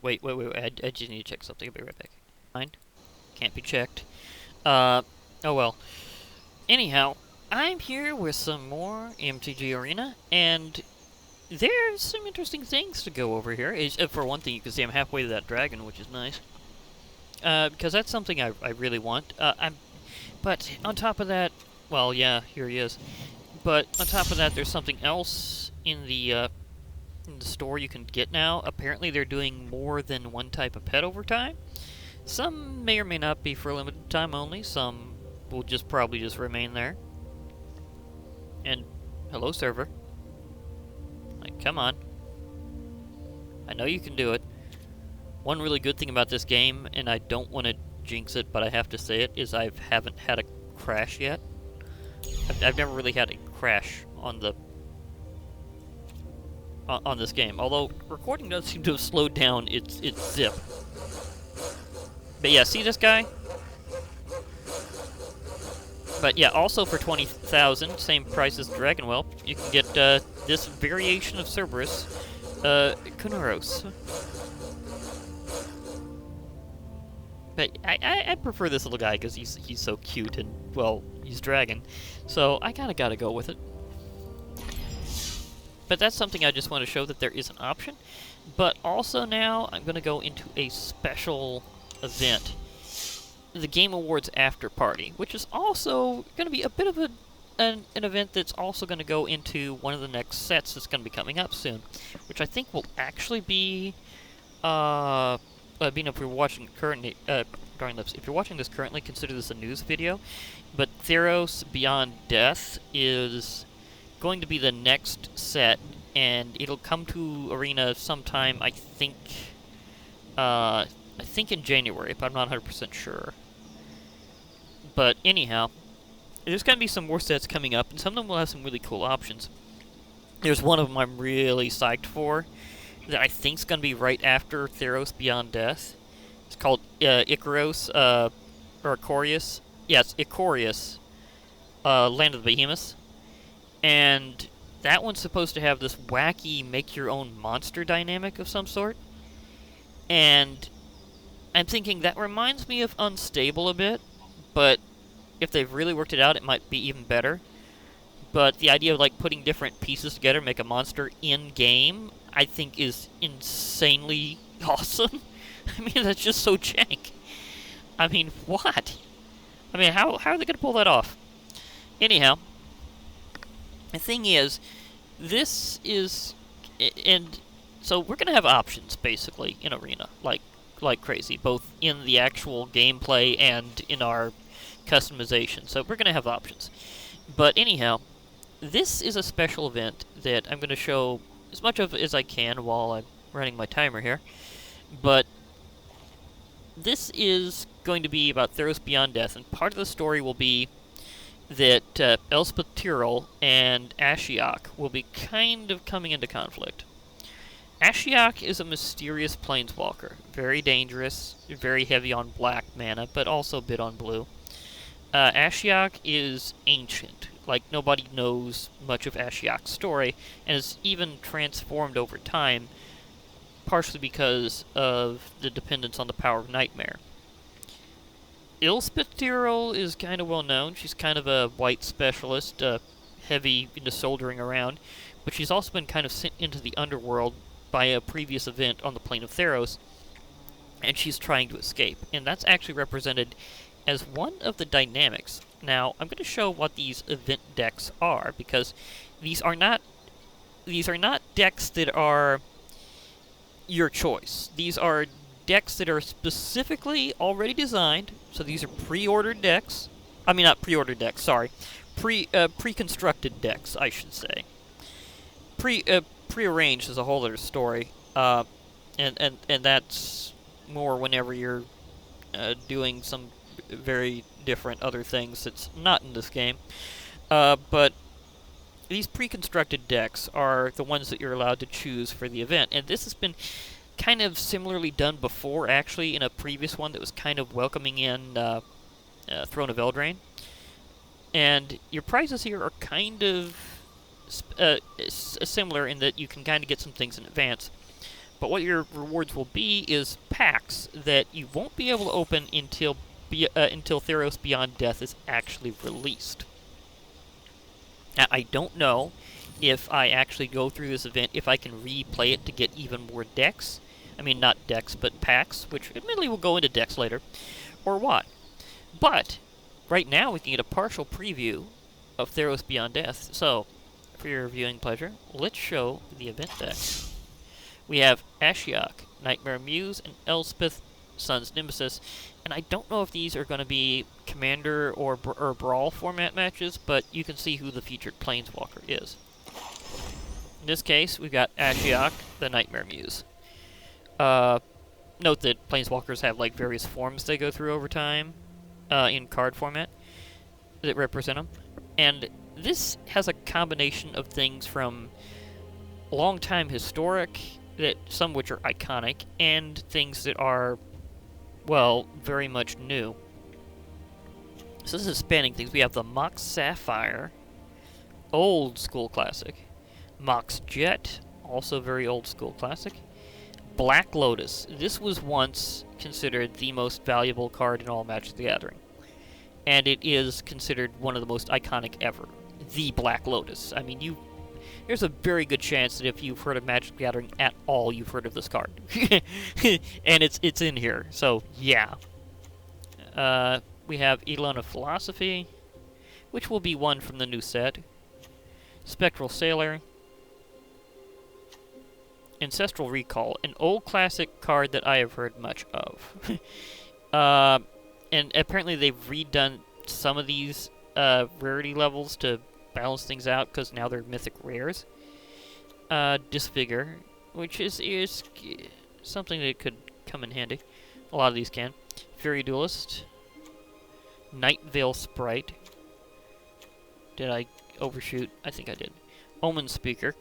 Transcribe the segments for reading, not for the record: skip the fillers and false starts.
wait. I just need to check something. I'll be right back. Fine. Can't be checked. Oh well. Anyhow, I'm here with some more MTG Arena, and there's some interesting things to go over here. For one thing, you can see I'm halfway to that dragon, which is nice. Because that's something I really want. But on top of that, well, yeah, here he is. But on top of that, there's something else in the store you can get now. Apparently, they're doing more than one type of pet over time. Some may or may not be for a limited time only. Some will probably just remain there. And hello, server. Like, come on. I know you can do it. One really good thing about this game, and I don't want to jinx it, but I have to say it, is I haven't had a crash yet. I've never really had a crash on the on this game. Although recording does seem to have slowed down its zip. But yeah, see this guy? But yeah, also for 20,000, same price as Dragon Whelp, you can get this variation of Cerberus, Kunoros. But I prefer this little guy because he's so cute and, well, he's dragon. So I gotta go with it. But that's something I just want to show that there is an option. But also now I'm going to go into a special event. The Game Awards After Party, which is also going to be a bit of an event that's also going to go into one of the next sets that's going to be coming up soon. Which I think will actually be... if you're watching currently, if you're watching this currently, consider this a news video. But Theros Beyond Death is going to be the next set, and it'll come to Arena sometime. I think in January, but I'm not 100% sure. But anyhow, there's going to be some more sets coming up, and some of them will have some really cool options. There's one of them I'm really psyched for, that I think is going to be right after Theros Beyond Death. It's called Icaros, or Icorius. Yeah, it's Icorius, Land of the Behemoths. And that one's supposed to have this wacky make-your-own monster dynamic of some sort. And I'm thinking that reminds me of Unstable a bit, but if they've really worked it out, it might be even better. But the idea of, like, putting different pieces together, make a monster in-game, I think is insanely awesome. I mean, that's just so jank. I mean, what? I mean, how are they going to pull that off? Anyhow, the thing is, this is... And so we're going to have options, basically, in Arena, like crazy, both in the actual gameplay and in our customization. So we're going to have options. But anyhow, this is a special event that I'm going to show as much of as I can while I'm running my timer here. But this is going to be about Theros Beyond Death, and part of the story will be that Elspeth Tyrell and Ashiok will be kind of coming into conflict. Ashiok is a mysterious planeswalker, very dangerous, very heavy on black mana, but also a bit on blue. Ashiok is ancient, like nobody knows much of Ashiok's story, and is even transformed over time, partially because of the dependence on the power of Nightmare. Elspeth Tyrell is kind of well known. She's kind of a white specialist, heavy into soldering around, but she's also been kind of sent into the underworld by a previous event on the plane of Theros, and she's trying to escape. And that's actually represented as one of the dynamics. Now, I'm going to show what these event decks are, because these are not decks that are your choice. These are decks that are specifically already designed, so these are pre-ordered decks. I mean, not pre-ordered decks, sorry. Pre-constructed decks, I should say. Pre-arranged is a whole other story, and that's more whenever you're doing some very different other things that's not in this game. But these pre-constructed decks are the ones that you're allowed to choose for the event, and this has been kind of similarly done before, actually, in a previous one that was kind of welcoming in Throne of Eldraine. And your prizes here are kind of similar in that you can kind of get some things in advance. But what your rewards will be is packs that you won't be able to open until Theros Beyond Death is actually released. Now, I don't know if I actually go through this event, if I can replay it to get even more decks. I mean, not decks, but packs, which admittedly will go into decks later, or what. But, right now we can get a partial preview of Theros Beyond Death. So, for your viewing pleasure, let's show the event deck. We have Ashiok, Nightmare Muse, and Elspeth, Sun's Nemesis. And I don't know if these are going to be Commander or Brawl format matches, but you can see who the featured Planeswalker is. In this case, we've got Ashiok, the Nightmare Muse. Note that Planeswalkers have like various forms they go through over time in card format that represent them. And this has a combination of things from long-time historic, that some which are iconic, and things that are, well, very much new. So this is spanning things. We have the Mox Sapphire, old school classic. Mox Jet, also very old school classic. Black Lotus. This was once considered the most valuable card in all Magic the Gathering. And it is considered one of the most iconic ever. The Black Lotus. I mean, there's a very good chance that if you've heard of Magic the Gathering at all, you've heard of this card. And it's in here, so yeah. We have Eidolon of Philosophy, which will be one from the new set. Spectral Sailor. Ancestral Recall, an old classic card that I have heard much of. And apparently they've redone some of these rarity levels to balance things out, because now they're mythic rares. Disfigure, which is something that could come in handy. A lot of these can. Fury Duelist. Night Veil Sprite. Did I overshoot? I think I did. Omen Speaker.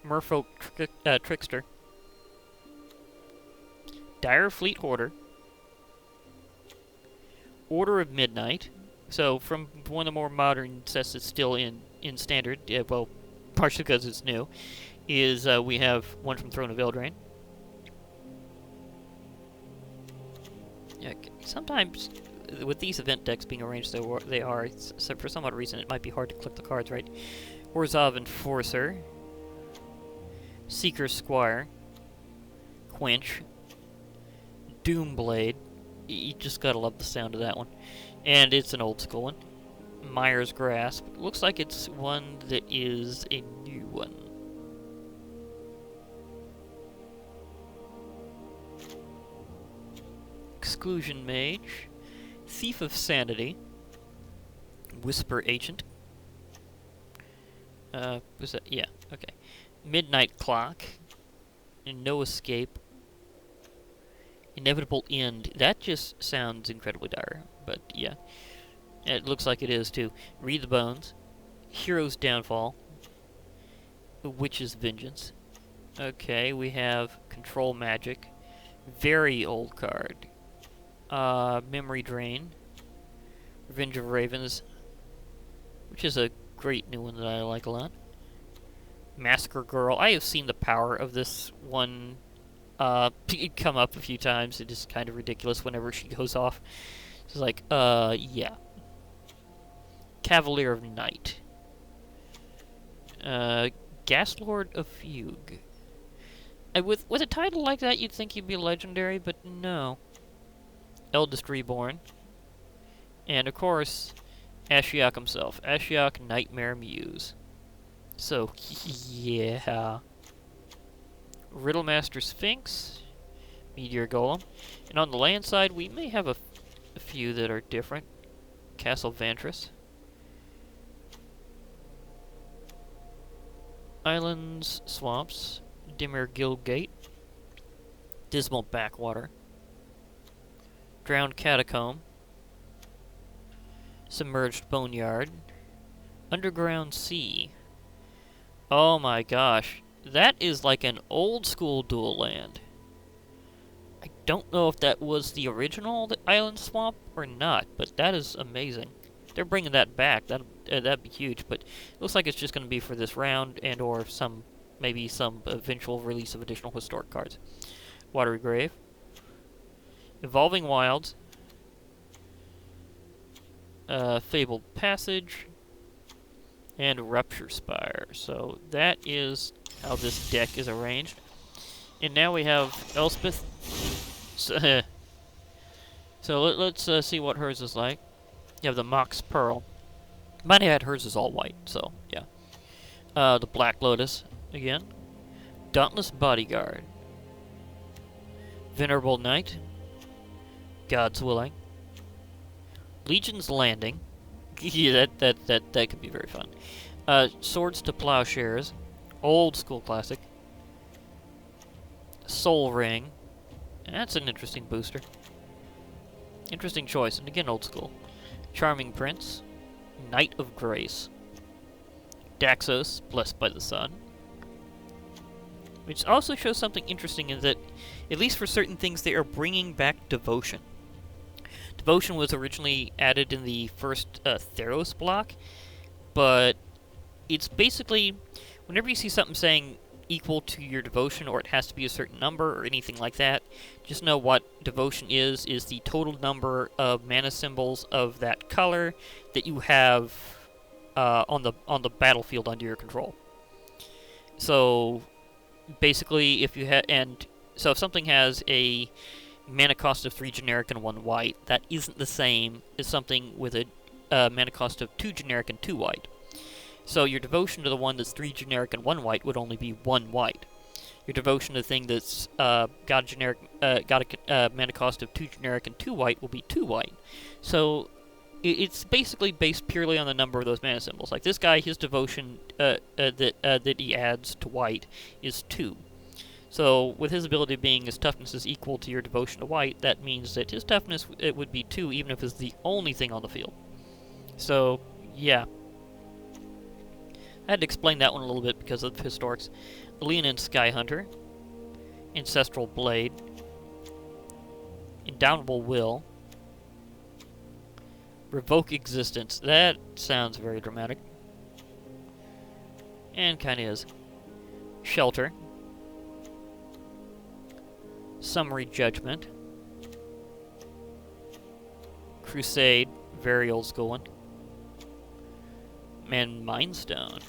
Merfolk Trickster. Dire Fleet Hoarder. Order of Midnight. So, from one of the more modern sets that's still in Standard, well, partially because it's new, is we have one from Throne of Eldraine. Yeah, sometimes, with these event decks being arranged they are, so for some odd reason it might be hard to click the cards right. Orzhov Enforcer. Seeker Squire. Quench. Doomblade. You just gotta love the sound of that one. And it's an old school one. Myers Grasp. Looks like it's one that is a new one. Exclusion Mage. Thief of Sanity. Whisper Agent. Was that? Yeah, okay. Midnight Clock. And No Escape. Inevitable End. That just sounds incredibly dire, but yeah. It looks like it is, too. Read the Bones. Hero's Downfall. Witch's Vengeance. Okay, we have Control Magic. Very old card. Memory Drain. Revenge of Ravens. Which is a great new one that I like a lot. Massacre Girl. I have seen the power of this one come up a few times. It is kind of ridiculous whenever she goes off. It's like, yeah. Cavalier of Night. Gaslord of Fugue. With a title like that, you'd think he'd be legendary, but no. Eldest Reborn. And, of course, Ashiok himself. Ashiok Nightmare Muse. So, yeah. Riddlemaster Sphinx. Meteor Golem. And on the land side, we may have a few that are different. Castle Vantress. Islands, Swamps. Dimmer Guildgate. Dismal Backwater. Drowned Catacomb. Submerged Boneyard. Underground Sea. Oh my gosh. That is like an old school dual land. I don't know if that was the original Island Swamp or not, but that is amazing. They're bringing that back. That'd be huge, but it looks like it's just going to be for this round and or some maybe some eventual release of additional historic cards. Watery Grave. Evolving Wilds. Fabled Passage. And Rupture Spire. So that is how this deck is arranged. And now we have Elspeth. So let's see what hers is like. You have the Mox Pearl. Mine had hers is all white, so yeah. The Black Lotus again. Dauntless Bodyguard. Venerable Knight. God's Willing. Legion's Landing. Yeah, that could be very fun. Swords to Plowshares. Old school classic. Soul Ring. That's an interesting booster. Interesting choice, and again old school. Charming Prince. Knight of Grace. Daxos, Blessed by the Sun. Which also shows something interesting in that, at least for certain things, they are bringing back Devotion. Devotion was originally added in the first Theros block, but it's basically, whenever you see something saying equal to your Devotion, or it has to be a certain number, or anything like that, just know what Devotion is the total number of mana symbols of that color that you have on the battlefield under your control. So basically, if you if something has a mana cost of 3 generic and 1 white, that isn't the same as something with a mana cost of 2 generic and 2 white. So your Devotion to the one that's 3 generic and 1 white would only be 1 white. Your Devotion to the thing that's got a mana cost of 2 generic and 2 white will be 2 white. So it's basically based purely on the number of those mana symbols. Like this guy, his Devotion that he adds to white is 2. So with his ability being his toughness is equal to your Devotion to white, that means that his toughness would be 2 even if it's the only thing on the field. So, yeah. I had to explain that one a little bit because of historics. Leonin Skyhunter. Ancestral Blade. Indomitable Will. Revoke Existence. That sounds very dramatic. And kinda is. Shelter. Summary Judgment. Crusade. Very old school one. And Mindstone.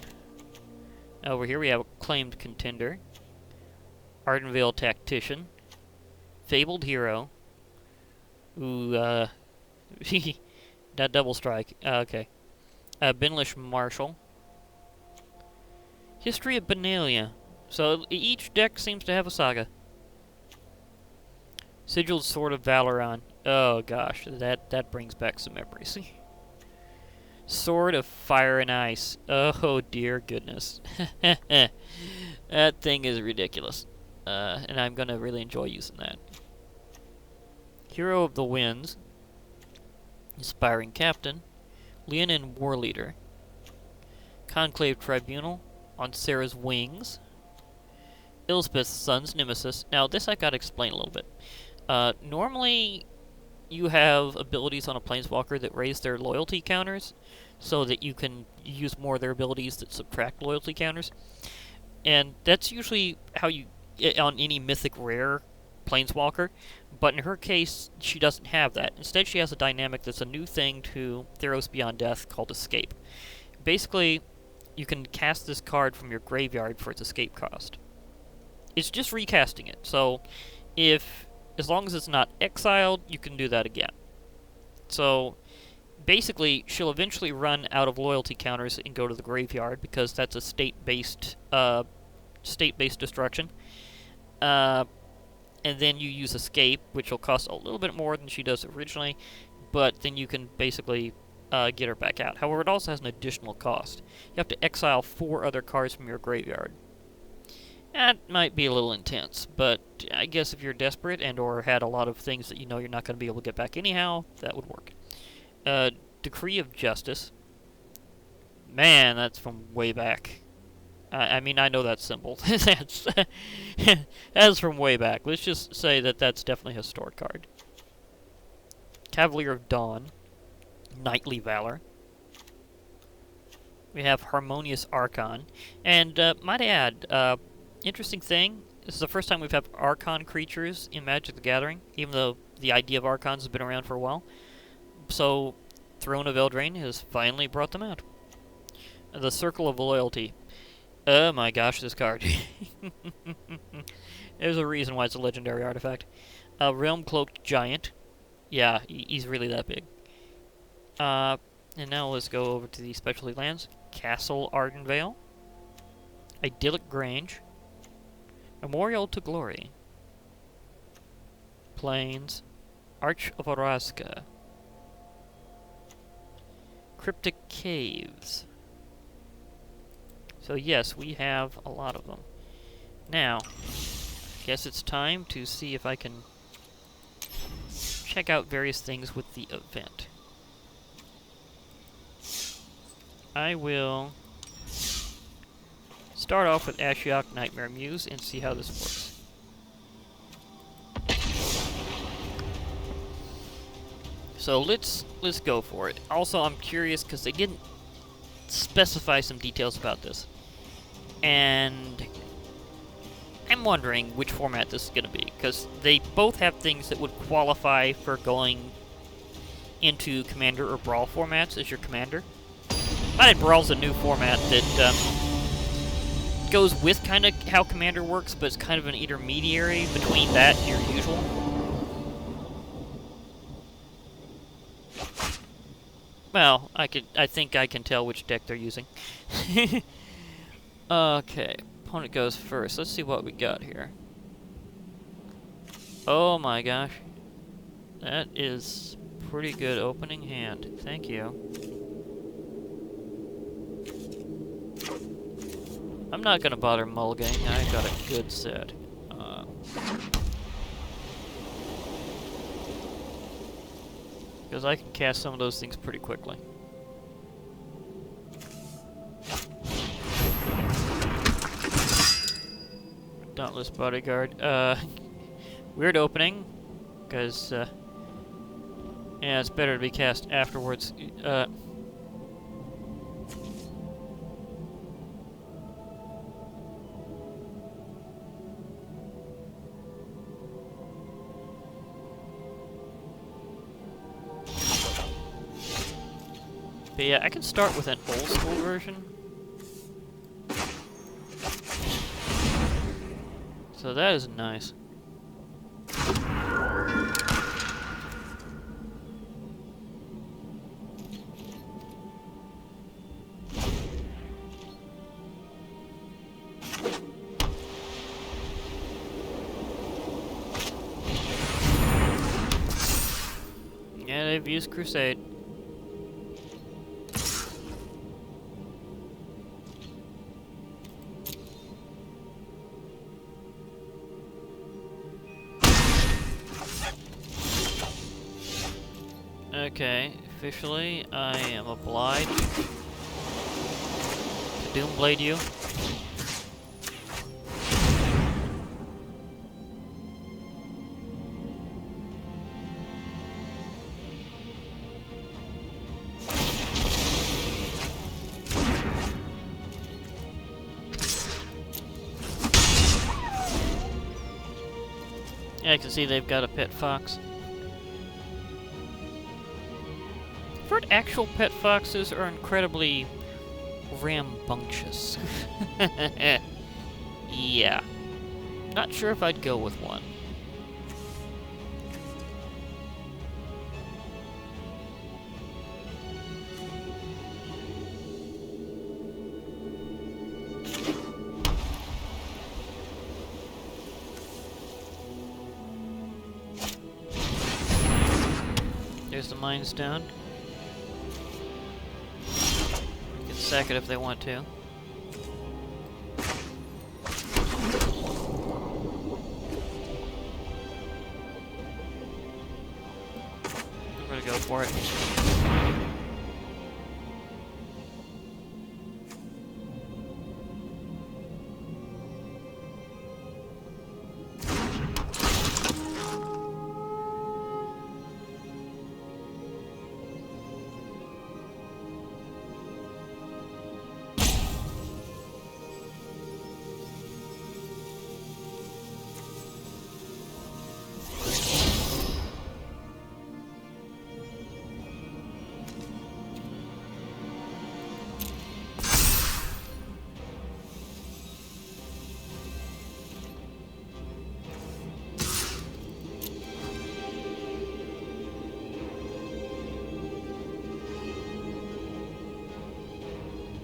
Over here we have Acclaimed Contender. Ardenvale Tactician. Fabled Hero. Ooh, that double strike. Okay. Binlish Marshal. History of Benalia. So each deck seems to have a saga. Sigiled Sword of Valoron. Oh gosh, that brings back some memories. Sword of Fire and Ice. Oh dear goodness. That thing is ridiculous. And I'm gonna really enjoy using that. Hero of the Winds. Inspiring Captain. Leonin War Leader. Conclave Tribunal. On Sarah's Wings. Elspeth's Son's Nemesis. Now this I've got to explain a little bit. Normally you have abilities on a Planeswalker that raise their loyalty counters so that you can use more of their abilities that subtract loyalty counters. And that's usually how you, on any mythic rare Planeswalker, but in her case, she doesn't have that. Instead, she has a dynamic that's a new thing to Theros Beyond Death called Escape. Basically, you can cast this card from your graveyard for its escape cost. It's just recasting it, so as long as it's not exiled, you can do that again. So, basically, she'll eventually run out of loyalty counters and go to the graveyard, because that's a state-based destruction. And then you use Escape, which will cost a little bit more than she does originally, but then you can basically get her back out. However, it also has an additional cost. You have to exile 4 other cards from your graveyard. That might be a little intense, but I guess if you're desperate and or had a lot of things that you know you're not going to be able to get back anyhow, that would work. Decree of Justice. Man, that's from way back. I mean, I know that's simple. That's from way back. Let's just say that that's definitely a historic card. Cavalier of Dawn. Knightly Valor. We have Harmonious Archon. And might I add, interesting thing, this is the first time we've had Archon creatures in Magic the Gathering, even though the idea of Archons has been around for a while. So, Throne of Eldraine has finally brought them out. The Circle of Loyalty. Oh my gosh, this card. There's a reason why it's a legendary artifact. Realm Cloaked Giant. Yeah, he's really that big. And now let's go over to the specialty lands. Castle Ardenvale. Idyllic Grange. Memorial to Glory. Plains. Arch of Araska. Cryptic Caves. So yes, we have a lot of them. Now, guess it's time to see if I can check out various things with the event. I will start off with Ashiok Nightmare Muse and see how this works. So let's go for it. Also, I'm curious because they didn't specify some details about this, and I'm wondering which format this is going to be, because they both have things that would qualify for going into Commander or Brawl formats as your Commander. Might Brawl's a new format that goes with kind of how Commander works, but it's kind of an intermediary between that and your usual. Well, I think I can tell which deck they're using. Okay, opponent goes first. Let's see what we got here. Oh my gosh. That is pretty good opening hand. Thank you. I'm not gonna bother mulliganing. I got a good set. Because I can cast some of those things pretty quickly. Dauntless Bodyguard. Weird opening, because yeah, it's better to be cast afterwards. But yeah, I can start with an old school version. So that is nice. Yeah, they've used Crusade. Okay, officially, I am obliged to Doomblade you. Yeah, I can see they've got a pet fox. I've heard actual pet foxes are incredibly rambunctious. Yeah. Not sure if I'd go with one. There's the Mind Stone. You can sack it if they want to. I'm gonna go for it.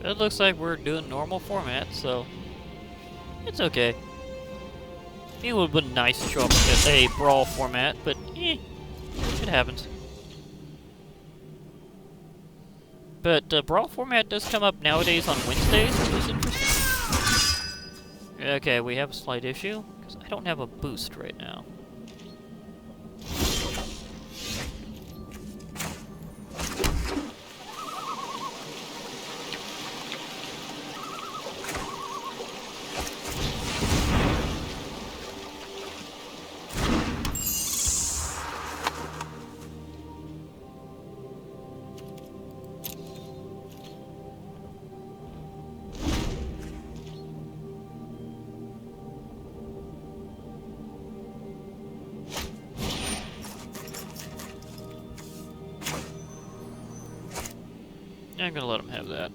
It looks like we're doing normal format, so it's okay. It would have been nice to show up with a brawl format, but it happens. But brawl format does come up nowadays on Wednesdays, which is interesting. Okay, we have a slight issue, because I don't have a boost right now. I'm gonna let him have that.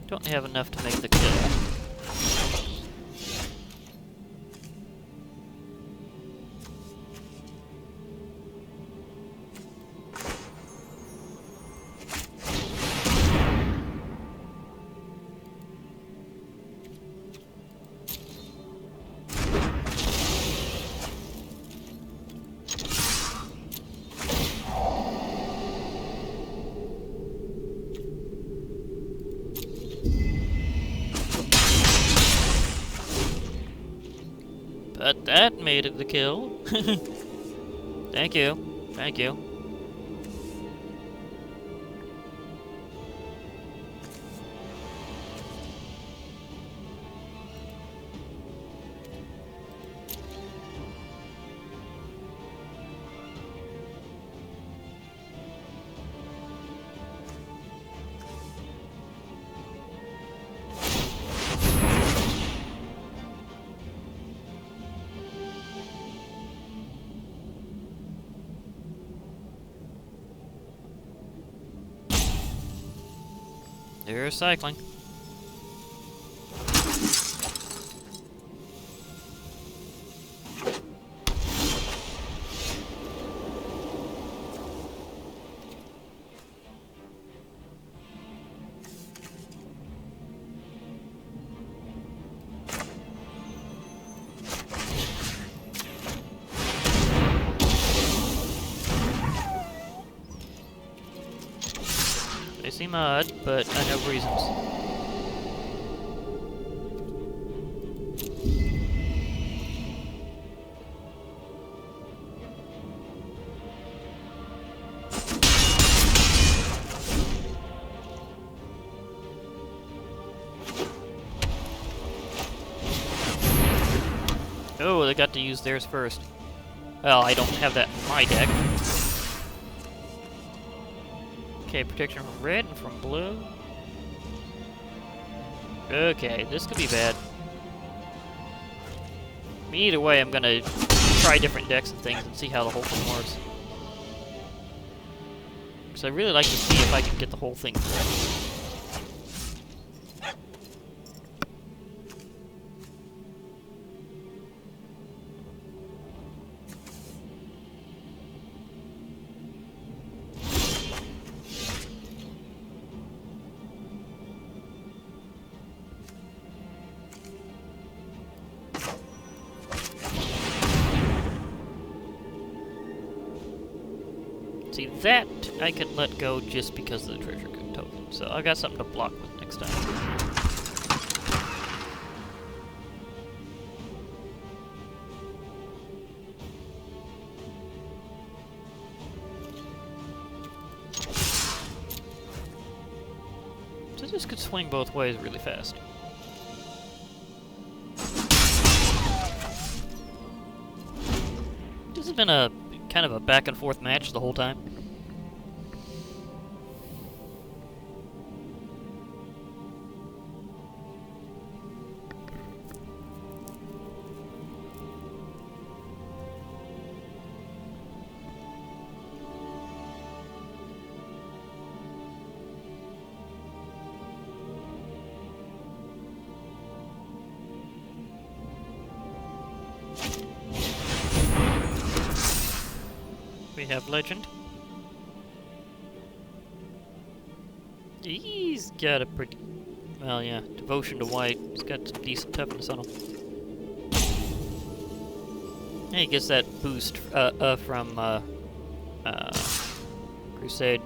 Don't have enough to make the kill. But that made it the kill. Thank you. Thank you. They're cycling. They seem odd, but I know reasons. Oh, they got to use theirs first. Well, I don't have that in my deck. Okay, protection from red and from blue. Okay, this could be bad. Either way, I'm gonna try different decks and things and see how the whole thing works. Because I really like to see if I can get the whole thing correct. See, that I can let go just because of the treasure token. So I've got something to block with next time. So this could swing both ways really fast. This has been a kind of a back and forth match the whole time. We have Legend. He's got a pretty... Well, yeah, Devotion to White. He's got some decent toughness on him. And he gets that boost from Crusade.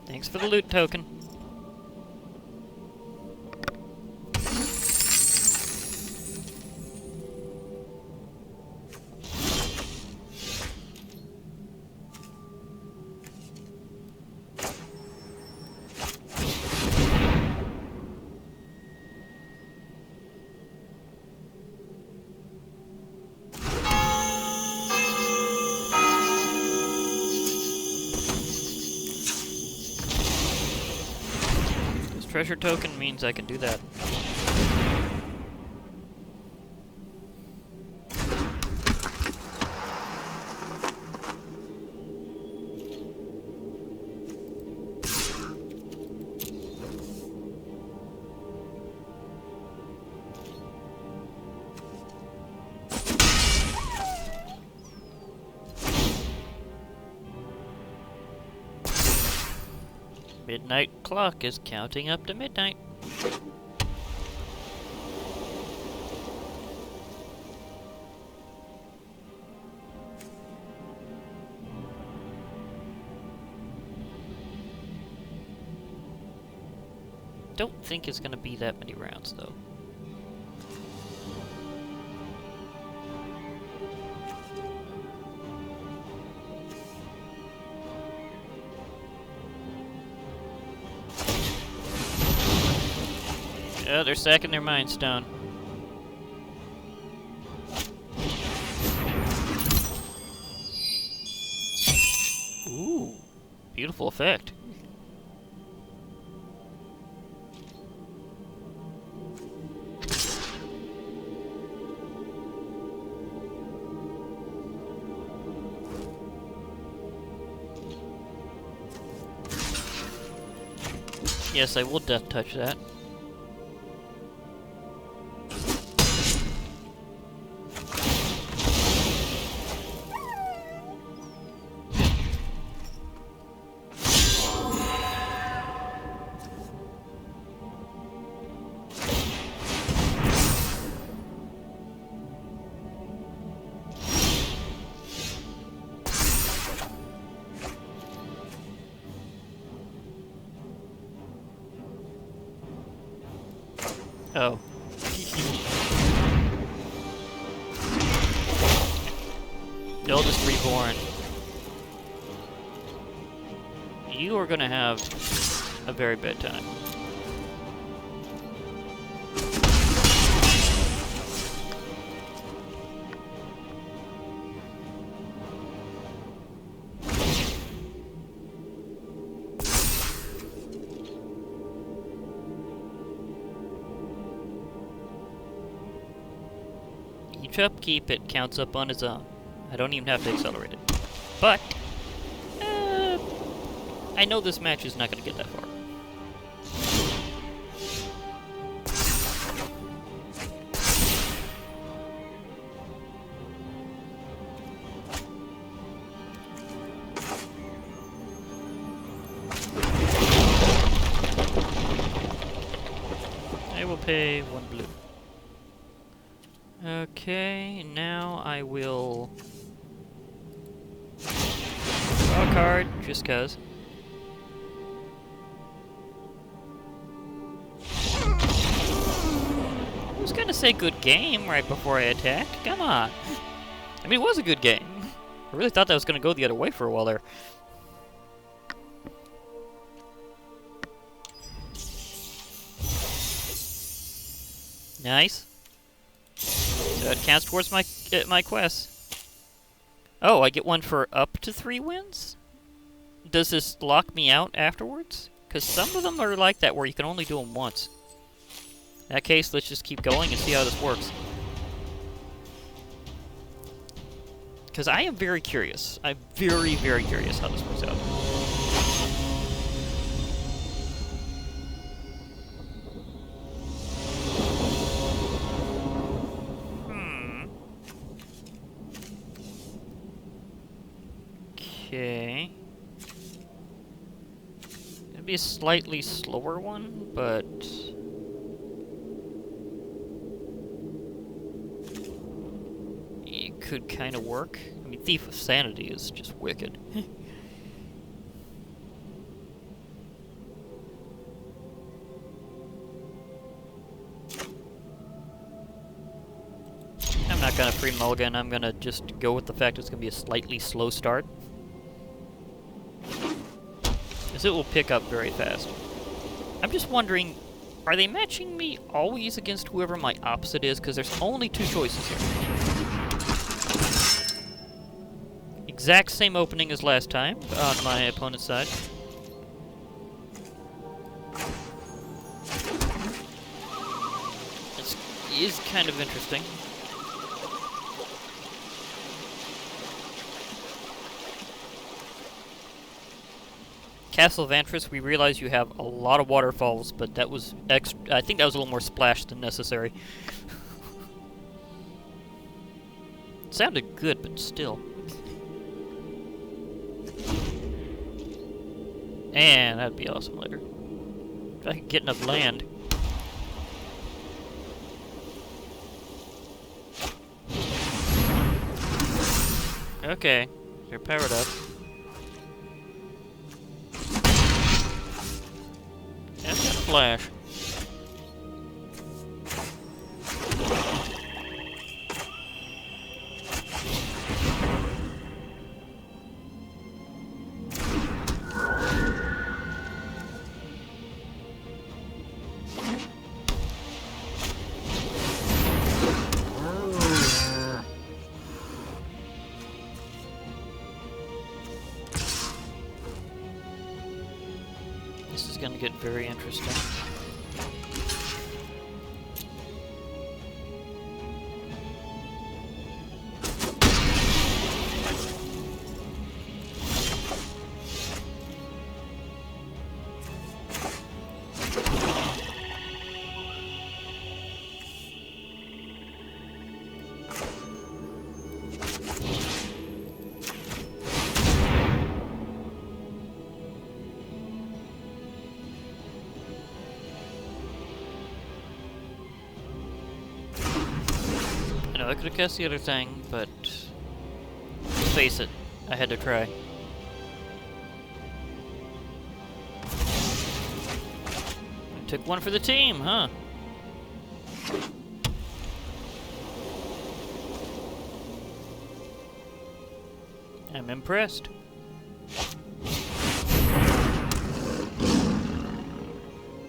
Thanks for the loot token. Treasure token means I can do that. Midnight clock is counting up to midnight. Don't think it's gonna be that many rounds though. Yeah, they're sacking their Mind Stone. Ooh, beautiful effect. Yes, I will death touch that. Oh. Eldest Reborn. You are gonna have a very bad time. Each upkeep, it counts up on its own. I don't even have to accelerate it. But, I know this match is not going to get that far. I will pay 1 blue. Okay, now I will draw a card, just cuz. I was gonna say good game right before I attacked. Come on. I mean, it was a good game. I really thought that was gonna go the other way for a while there. Nice. So it counts towards my quest. Oh, I get one for up to 3 wins? Does this lock me out afterwards? Because some of them are like that, where you can only do them once. In that case, let's just keep going and see how this works. Because I am very curious. I'm very, very curious how this works out. Okay. It'd be a slightly slower one, but it could kind of work. I mean, Thief of Sanity is just wicked. I'm not gonna free mulligan. I'm gonna just go with the fact it's gonna be a slightly slow start, because it will pick up very fast. I'm just wondering, are they matching me always against whoever my opposite is? Because there's only two choices here. Exact same opening as last time on my opponent's side. This is kind of interesting. Castle Vantress, we realize you have a lot of waterfalls, but that was I think that was a little more splash than necessary. It sounded good, but still. And that'd be awesome later. If I could get enough land. Okay, they're powered up. That's a flash. This is gonna get very interesting. I could have cast the other thing, but let's face it, I had to try. I took one for the team, huh? I'm impressed.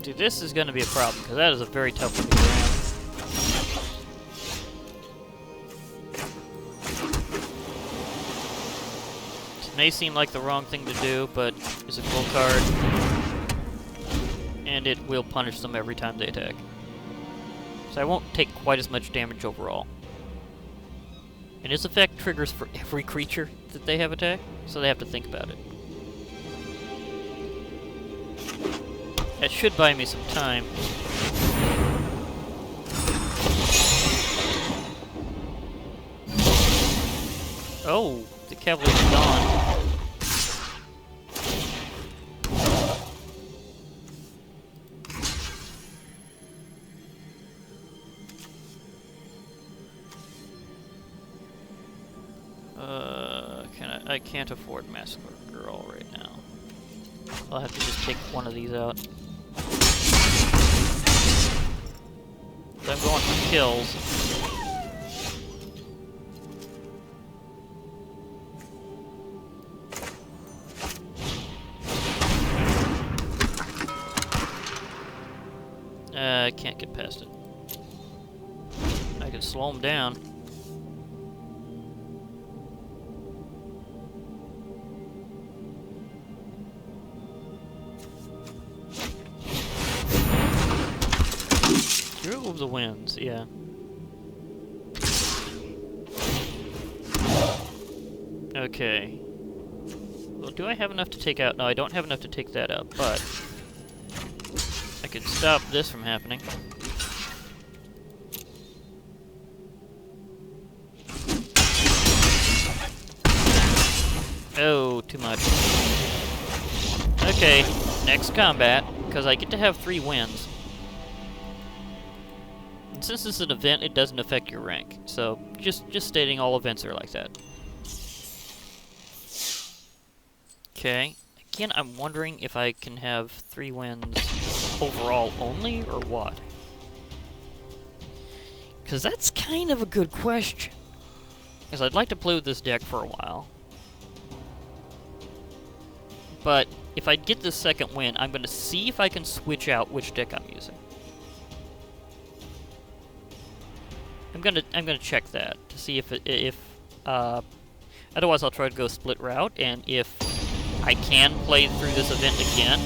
Dude, this is going to be a problem, because that is a very tough one to get around. May seem like the wrong thing to do, but it's a cool card, and it will punish them every time they attack. So I won't take quite as much damage overall. And its effect triggers for every creature that they have attack, so they have to think about it. That should buy me some time. Oh, the cavalry's gone. I can't afford Massacre Girl right now. I'll have to just take one of these out. So I'm going for kills. I can't get past it. I can slow him down. Hero of the Winds, yeah. Okay. Well, do I have enough to take out? No, I don't have enough to take that out, but I could stop this from happening. Oh, too much. Okay, next combat, because I get to have 3 wins. And since this is an event, it doesn't affect your rank. So, just stating all events are like that. Okay. Again, I'm wondering if I can have 3 wins overall only, or what? Because that's kind of a good question. Because I'd like to play with this deck for a while. But if I get this second win, I'm going to see if I can switch out which deck I'm using. I'm gonna check that to see if otherwise I'll try to go split route, and if I can play through this event again,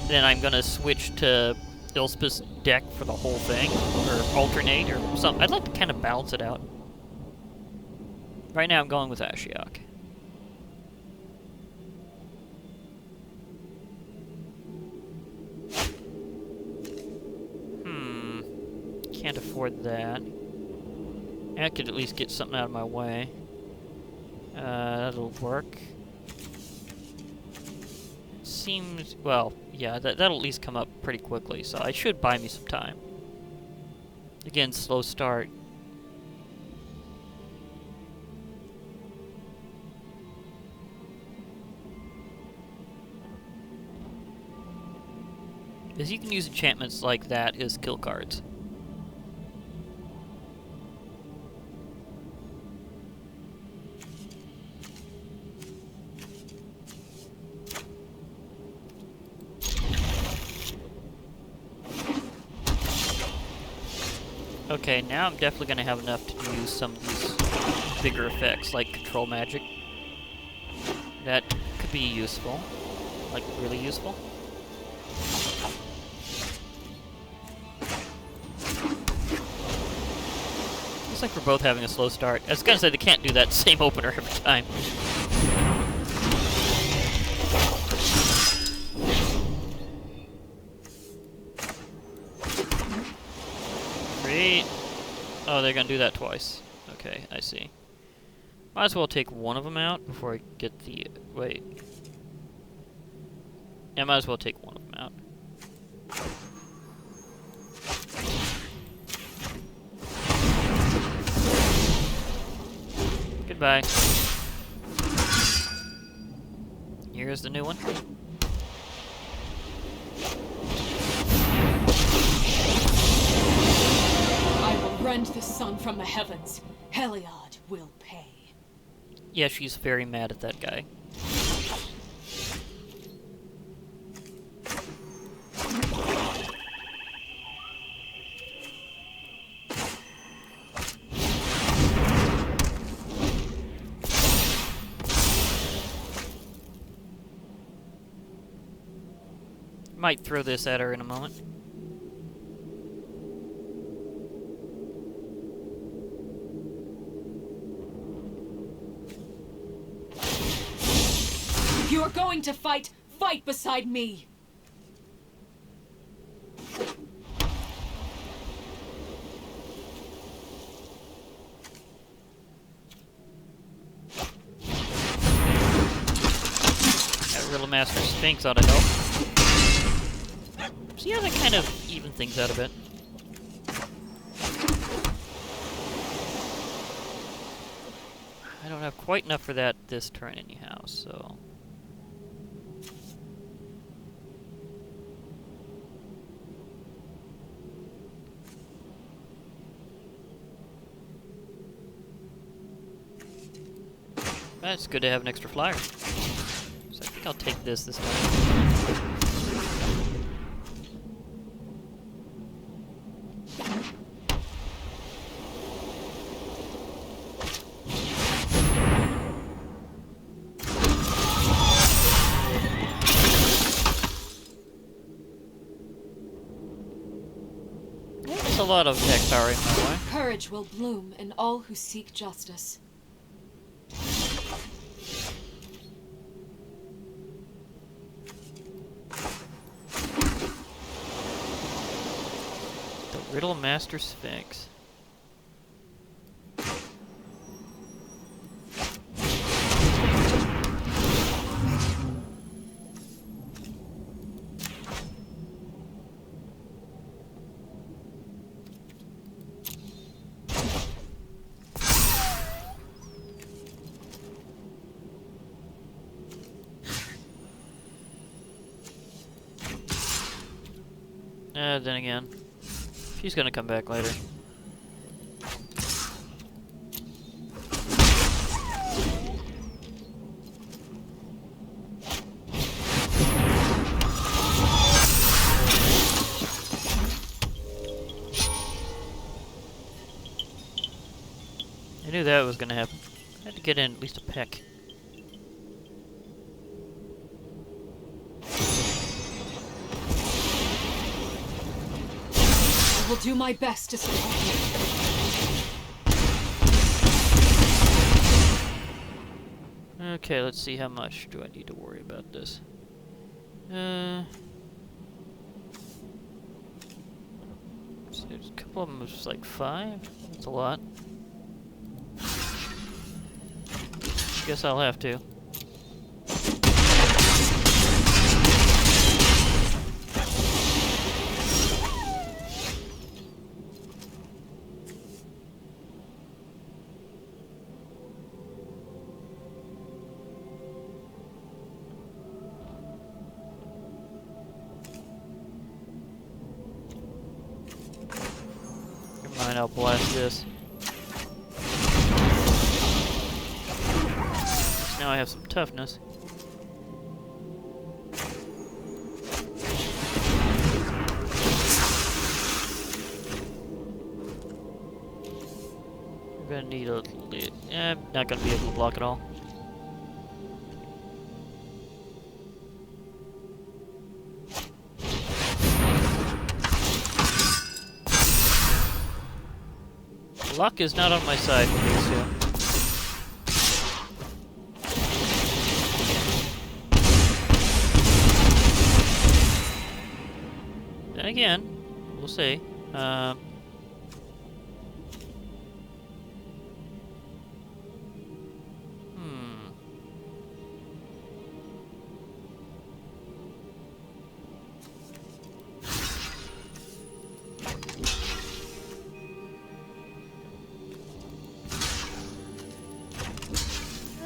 then I'm gonna switch to Ilspeth's deck for the whole thing, or alternate, or something. I'd like to kind of balance it out. Right now I'm going with Ashiok. Can't afford that. I could at least get something out of my way. That'll work. Seems... well, yeah, that'll at least come up pretty quickly, so I should buy me some time. Again, slow start. Because you can use enchantments like that as kill cards. Okay, now I'm definitely going to have enough to use some of these bigger effects, like control magic. That could be useful. Like, really useful. Looks like we're both having a slow start. I was going to say they can't do that same opener every time. Oh, they're gonna do that twice. Okay, I see. Might as well take one of them out before I get the... wait. Yeah, might as well take one of them out. Goodbye. Here's the new one. Rend the sun from the heavens. Heliod will pay. Yeah, she's very mad at that guy. Might throw this at her in a moment. If you are going to fight, fight beside me! That Riddle Master Sphinx ought to help. See how that kind of even things out a bit. I don't have quite enough for that this turn anyhow, so... It's good to have an extra flyer. So I think I'll take this time. There's a lot of deck power in my way. Courage will bloom in all who seek justice. The Riddle Master Sphinx. Then again, she's gonna come back later. I knew that was gonna happen. I had to get in at least a peck. I will do my best to support you. Okay, let's see how much do I need to worry about this. So there's a couple of them was like 5. That's a lot. Guess I'll have to. Never mind, I'll blast this. Now I have some toughness. I'm gonna need a lid. I'm not gonna be able to block it all. Luck is not on my side with these two. Then again, we'll see.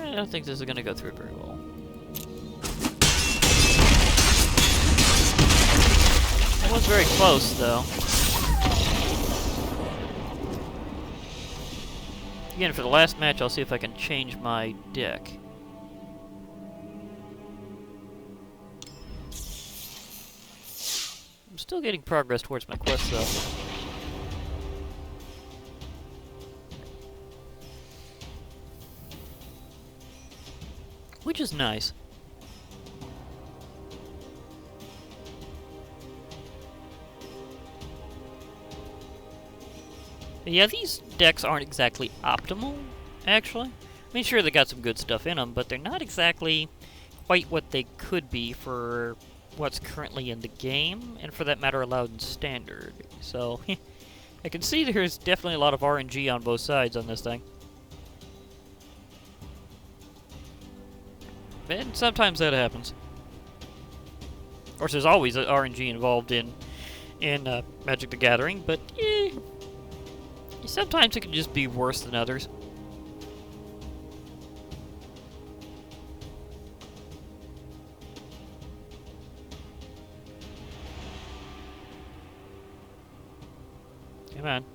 I don't think this is going to go through very well. That was very close, though. Again, for the last match, I'll see if I can change my deck. I'm still getting progress towards my quest, though. Which is nice. Yeah, these decks aren't exactly optimal, actually. I mean, sure, they got some good stuff in them, but they're not exactly quite what they could be for what's currently in the game, and for that matter, allowed in Standard. So, I can see there's definitely a lot of RNG on both sides on this thing. And sometimes that happens. Of course, there's always RNG involved in Magic the Gathering, but sometimes it can just be worse than others. Come on.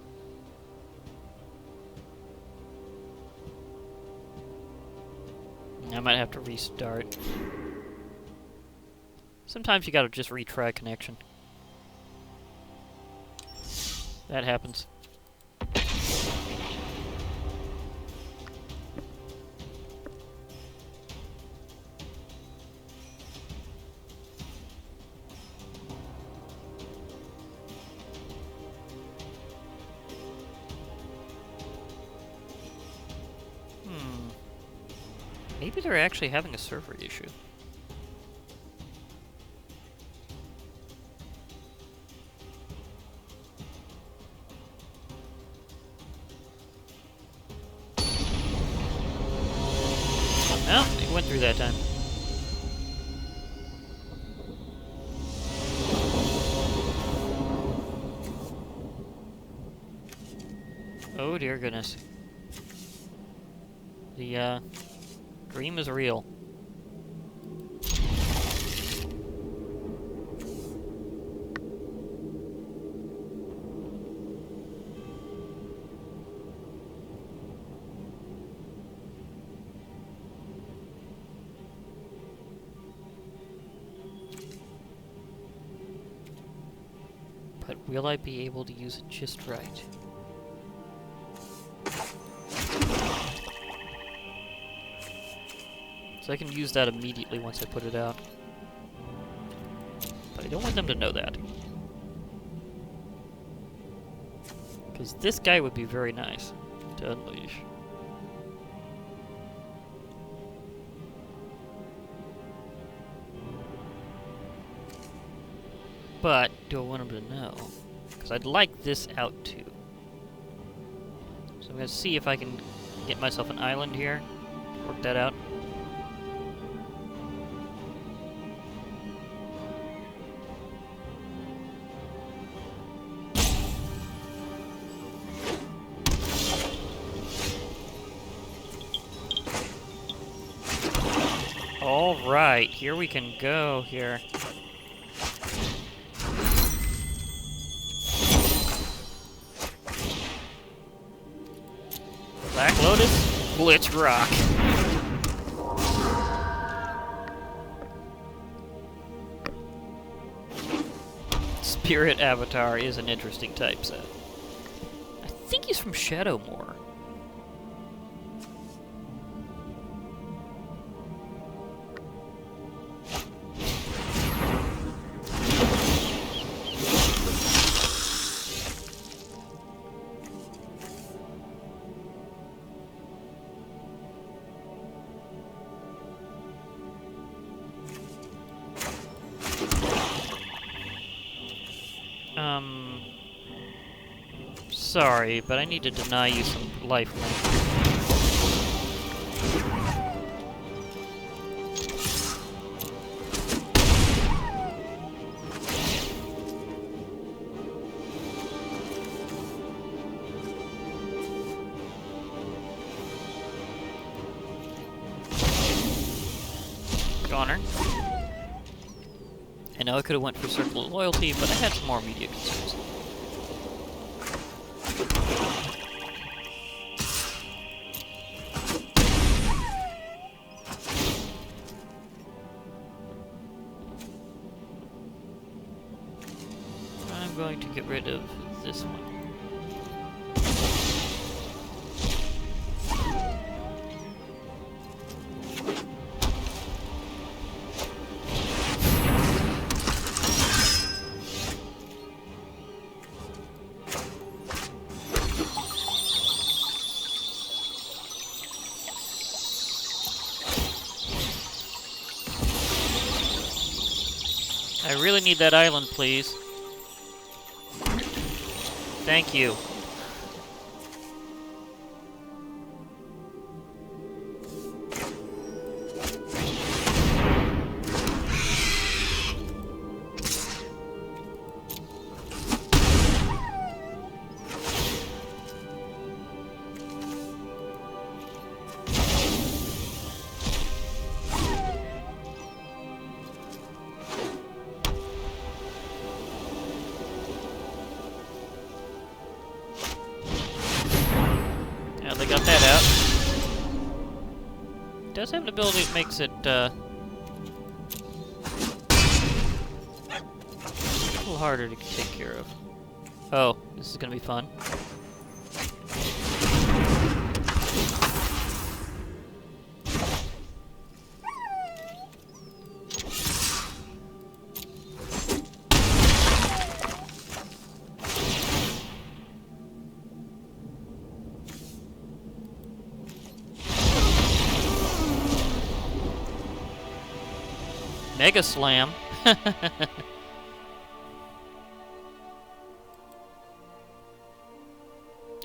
I might have to restart. Sometimes you gotta just retry connection. That happens. Maybe they're actually having a server issue. through that time. Oh dear goodness. The, dream is real. But will I be able to use it just right? So I can use that immediately once I put it out. But I don't want them to know that. Because this guy would be very nice to unleash. But do I want them to know? Because I'd like this out too. So I'm going to see if I can get myself an island here. Work that out. Alright, here we can go here. Black Lotus, Blitz Rock. Spirit Avatar is an interesting typeset. I think he's from Shadowmoor. Sorry, but I need to deny you some life link. Goner. I know I could have went for Circle of Loyalty, but I had some more immediate concerns. I'm going to get rid of this one. I really need that island, please. Thank you. They got that out. It does have an ability that makes it, a little harder to take care of. Oh, this is gonna be fun. Mega Slam.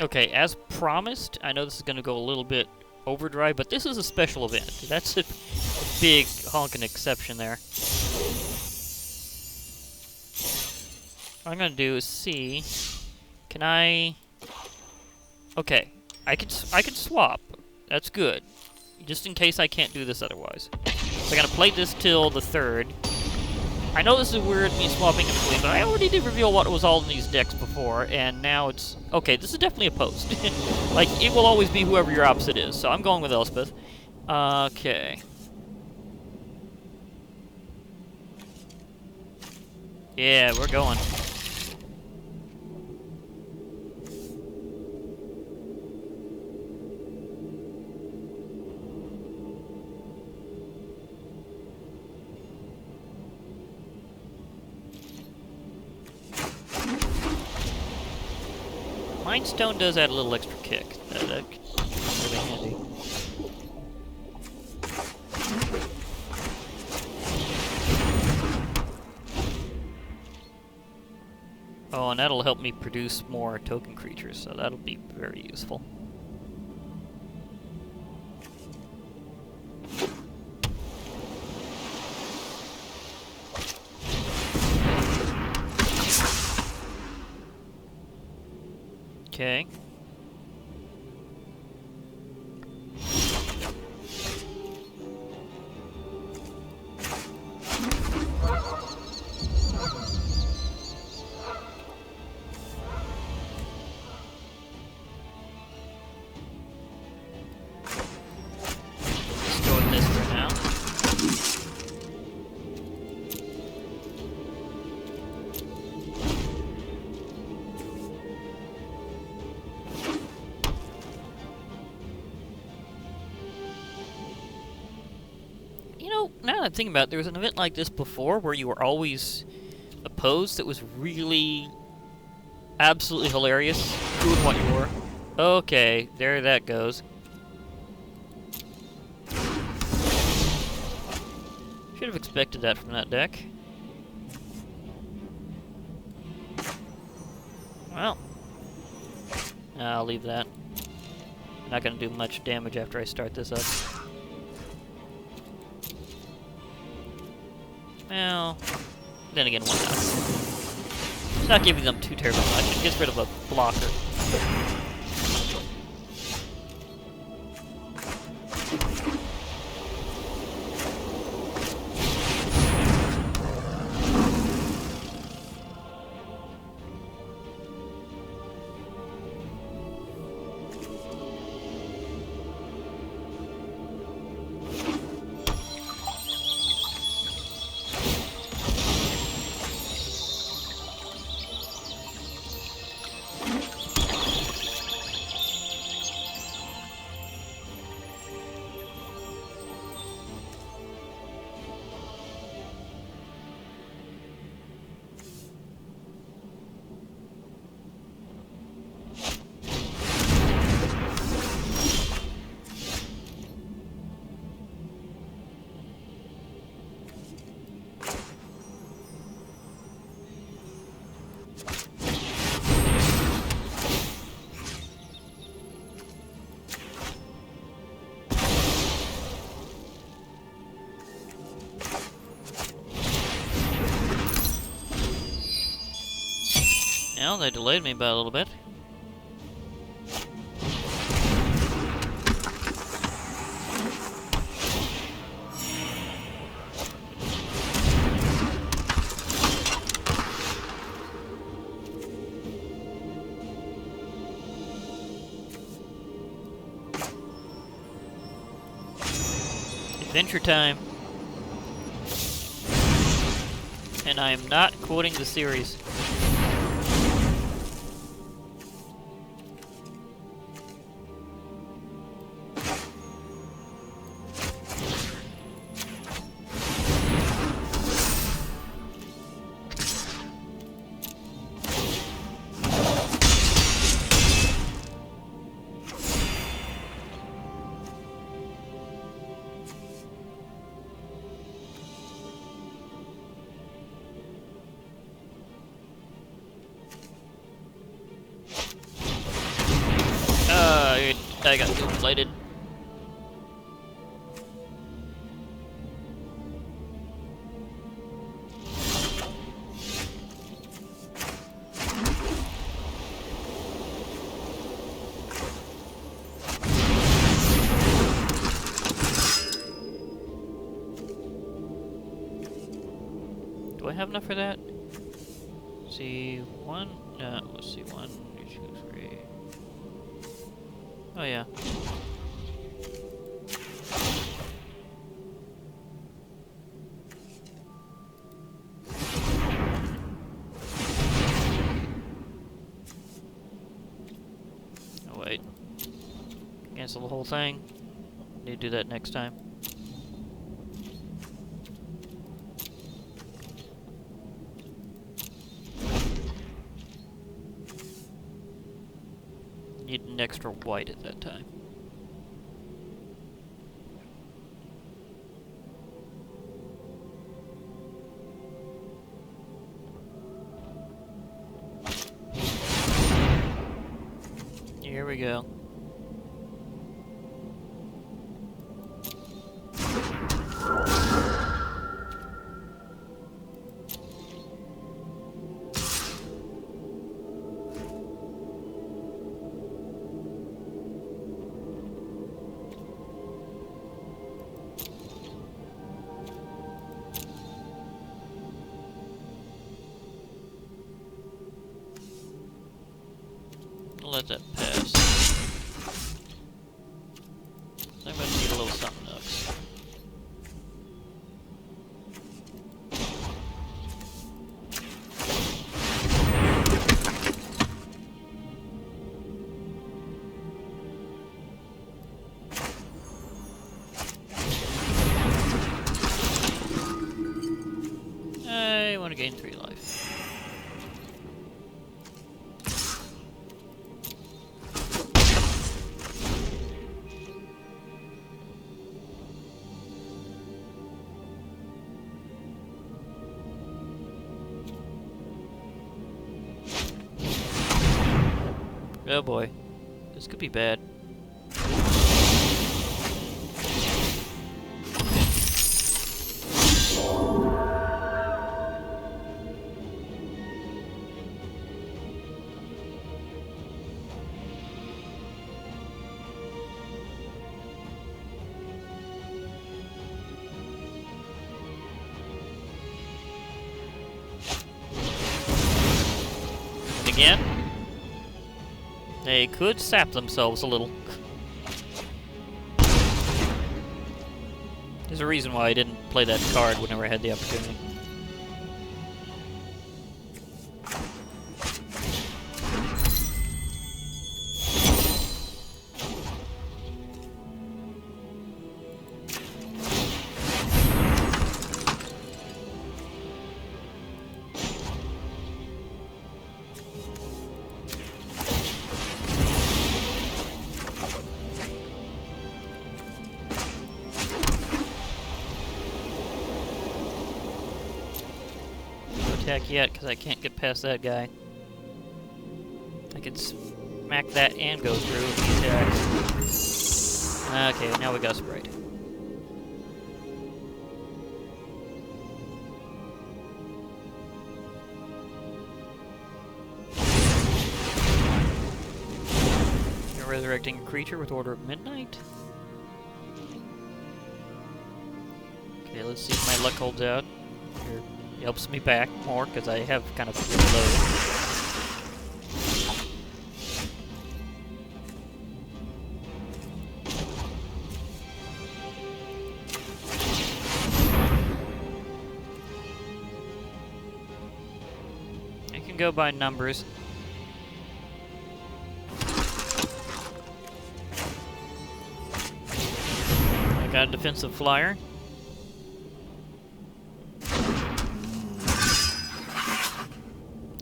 Okay, as promised, I know this is going to go a little bit overdrive, but this is a special event. That's if big honking exception there. What I'm gonna do is see. Can I? Okay, I can swap. That's good. Just in case I can't do this otherwise. So I'm gonna play this till the 3rd. I know this is weird, me swapping between, but I already did reveal what was all in these decks before, and now it's... Okay, this is definitely a post. Like, it will always be whoever your opposite is, so I'm going with Elspeth. Okay. Yeah, we're going. Mind Stone does add a little extra kick. That's really handy. Oh, and that'll help me produce more token creatures, so that'll be very useful. Okay. Let's go with this for now. You know, now that I'm thinking about it, there was an event like this before where you were always opposed that was really absolutely hilarious. Who and what you were. Okay, there that goes. Should have expected that from that deck. Well, I'll leave that. Not gonna do much damage after I start this up. Well, then again, why not? It's not giving them too terribly much. It gets rid of a blocker. Well, they delayed me by a little bit. Adventure time. And I am not quoting the series. I got too inflated. have enough for that? Let's see, one. No, let's see, 1, 2, 3. Oh yeah. Oh wait. Cancel the whole thing. Need to do that next time. Need an extra white at that time. Here we go. Let that pass. I'm gonna need a little something else. I want to gain 3 life. Oh boy, this could be bad. Again? They could sap themselves a little. There's a reason why I didn't play that card whenever I had the opportunity. Attack yet, because I can't get past that guy. I can smack that and go through if he attacks. Okay, now we got Sprite. You're resurrecting a creature with Order of Midnight. Okay, let's see if my luck holds out. Here. Helps me back more, because I have kind of low. I can go by numbers. I got a defensive flyer.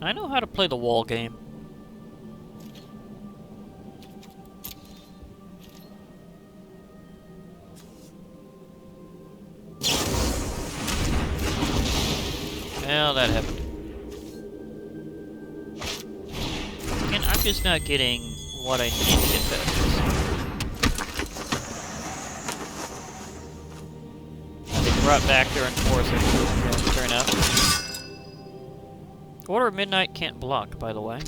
I know how to play the wall game. Well, that happened. Again, I'm just not getting what I need to get past this. They brought back their enforcer. Fair enough. Order of Midnight can't block, by the way.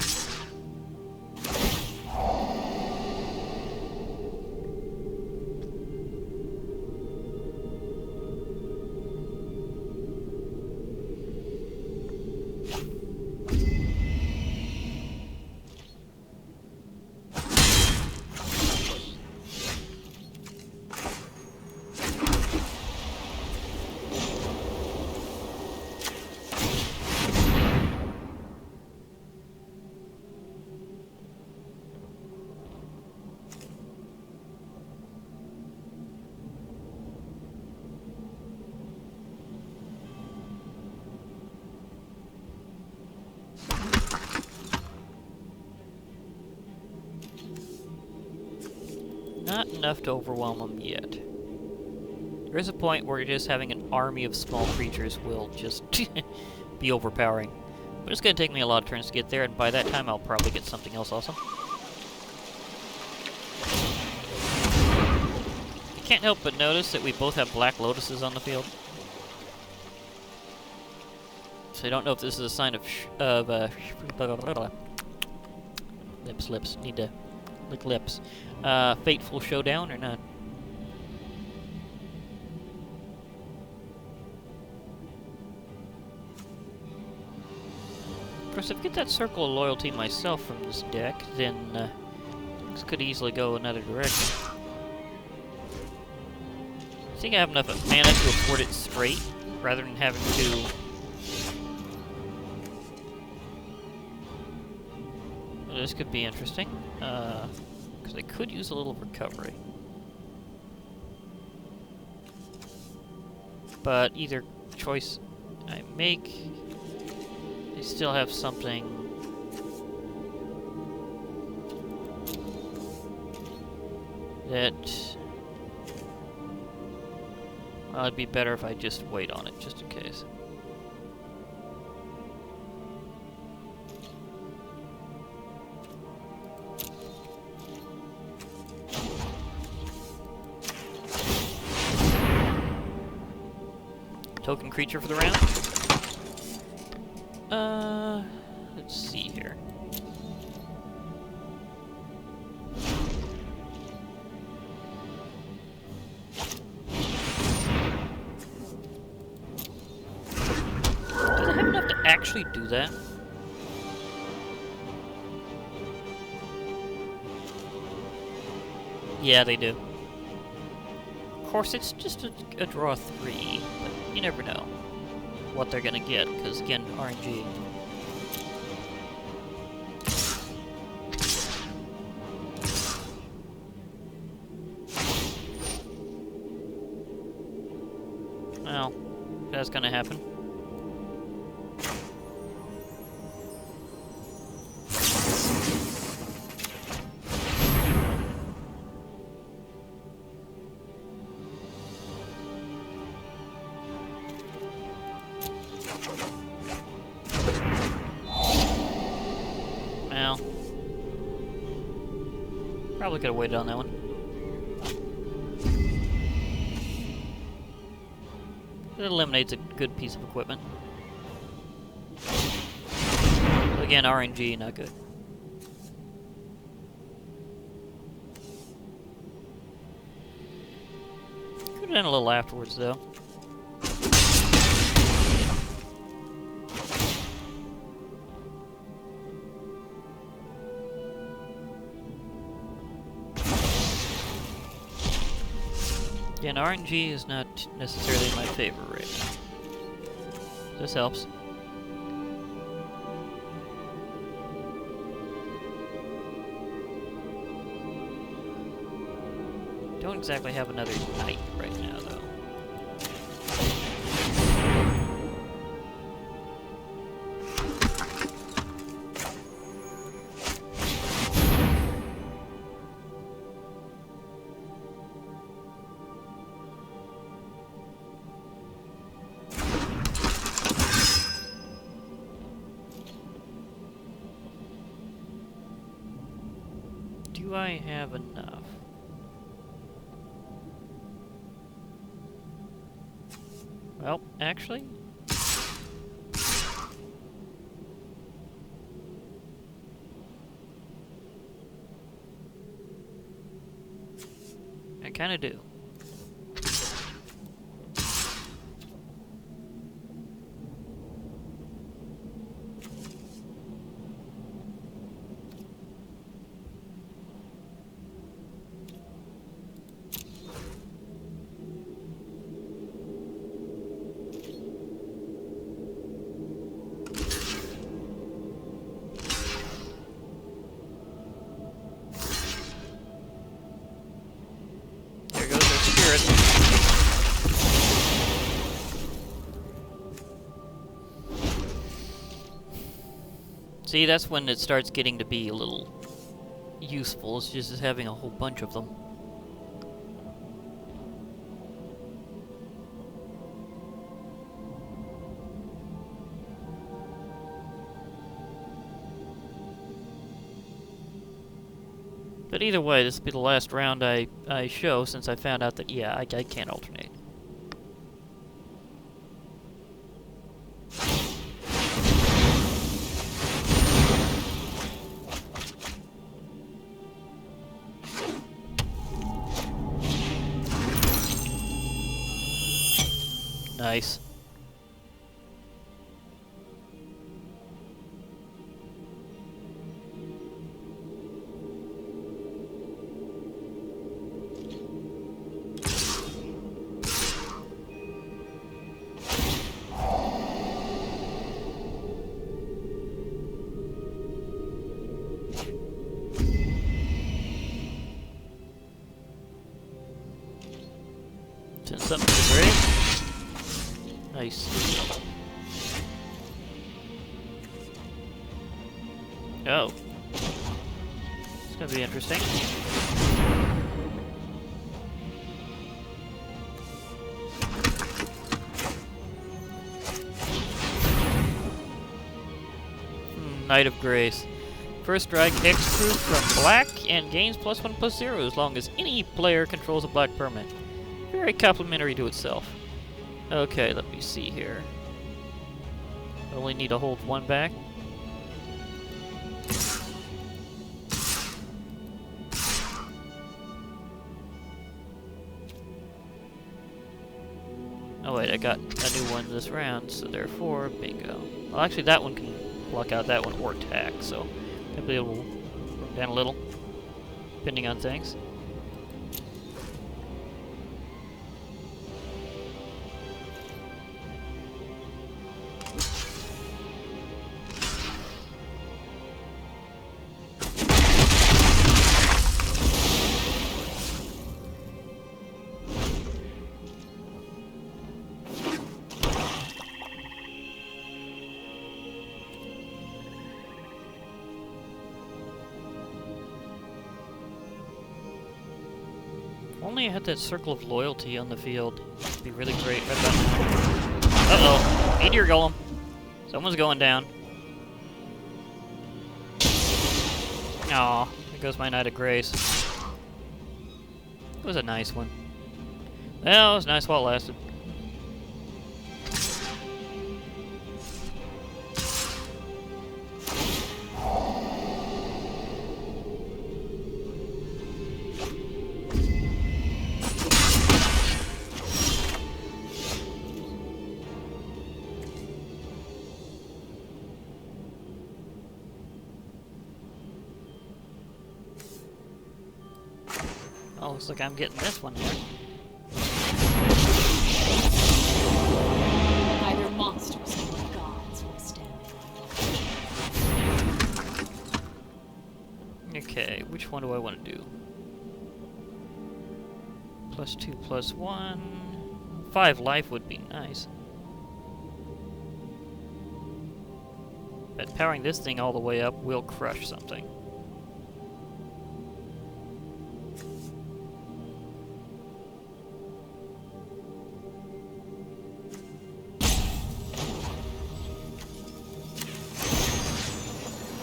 not enough to overwhelm them yet. There is a point where just having an army of small creatures will just be overpowering. But it's going to take me a lot of turns to get there, and by that time I'll probably get something else awesome. I can't help but notice that we both have black lotuses on the field. So I don't know if this is a sign of lips. Need to lick lips. Fateful showdown or not? Of course, if I get that Circle of Loyalty myself from this deck, then things could easily go another direction. I think I have enough mana to afford it straight, rather than having to... Well, this could be interesting, because I could use a little recovery. But either choice I make, I still have something that... Well, it'd be better if I just wait on it, just in case. Token creature for the round? Let's see here. Do they have enough to actually do that? Yeah, they do. Of course, it's just a draw 3, but you never know what they're gonna get, because again, RNG. Well, that's gonna happen. Well, probably could have waited on that one. It eliminates a good piece of equipment. But again, RNG, not good. Could have done a little afterwards, though. Again, RNG is not necessarily my favorite right now. This helps. Don't exactly have another knight right now, though. Do I have enough? Well, actually... I kinda do. There goes our spirit. See, that's when it starts getting to be a little useful, it's just having a whole bunch of them. But either way, this will be the last round I show, since I found out that, yeah, I can't alternate. Nice. Send something to the grave. Nice. Oh. It's gonna be interesting. Knight of Grace. First strike Hexproof from black and gains +1/+0 as long as any player controls a black permanent. Very complementary to itself. Okay, let me see here. Only need to hold one back. Oh wait, I got a new one this round, so therefore, bingo. Well, actually that one can block out that one or attack, so maybe it will bring down a little, depending on things. Only I had that Circle of Loyalty on the field. It'd be really great right about now. Uh-oh. Meteor Golem. Someone's going down. Aw, there goes my Knight of Grace. It was a nice one. Well, it was nice while it lasted. Oh, looks like I'm getting this one here. Neither monsters nor gods will stand in my way. Okay, which one do I want to do? +2, +1. 5 life would be nice. But powering this thing all the way up will crush something.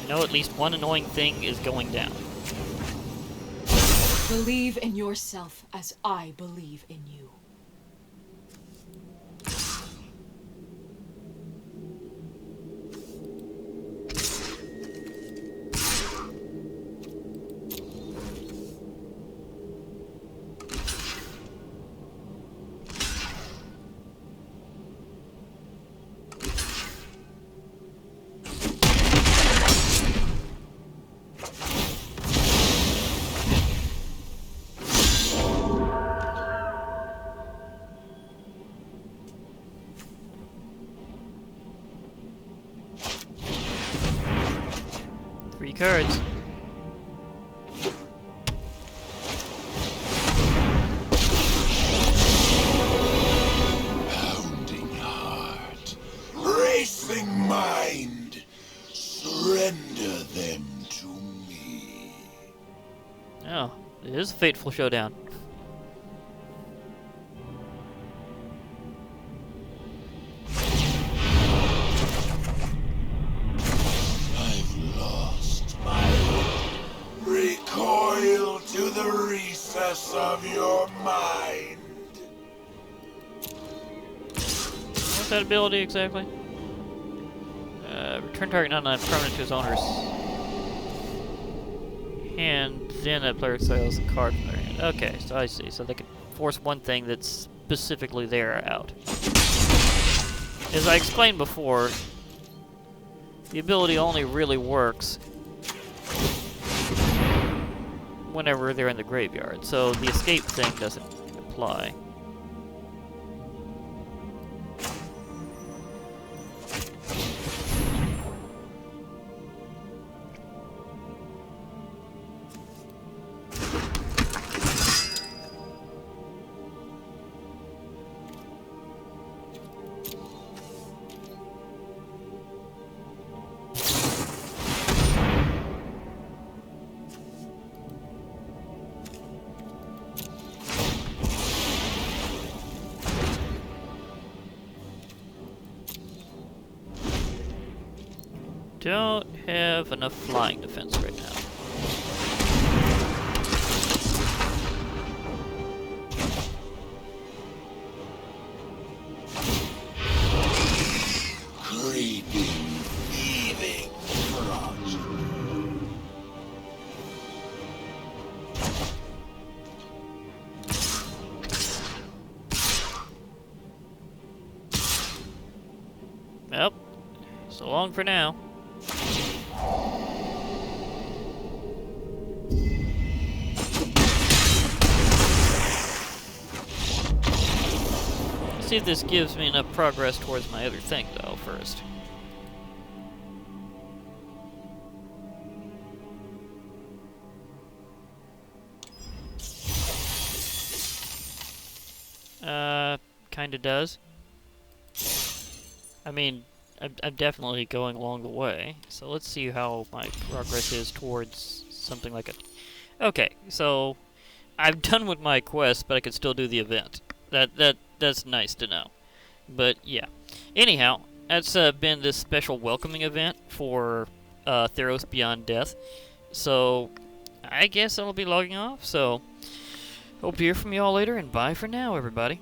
You know, at least one annoying thing is going down. Believe in yourself as I believe in you. Three cards. Pounding heart, racing mind, surrender them to me. Oh, it is a fateful showdown. I've lost my recoil Witness of your mind. What's that ability exactly? Return target non permanent to his owner's hand, then that player exciles a card from their hand. Okay, so I see. So they can force one thing that's specifically there out. As I explained before, the ability only really works whenever they're in the graveyard, so the escape thing doesn't apply. Don't have enough flying defense right now. Creeping, thieving progeny. Well, so long for now. See if this gives me enough progress towards my other thing, though, first. Kinda does. I mean, I'm definitely going along the way, so let's see how my progress is towards something like a... Okay, so I'm done with my quest, but I can still do the event. That's nice to know. But yeah. Anyhow, that's been this special welcoming event for Theros Beyond Death. So I guess I'll be logging off. So hope to hear from you all later, and bye for now, everybody.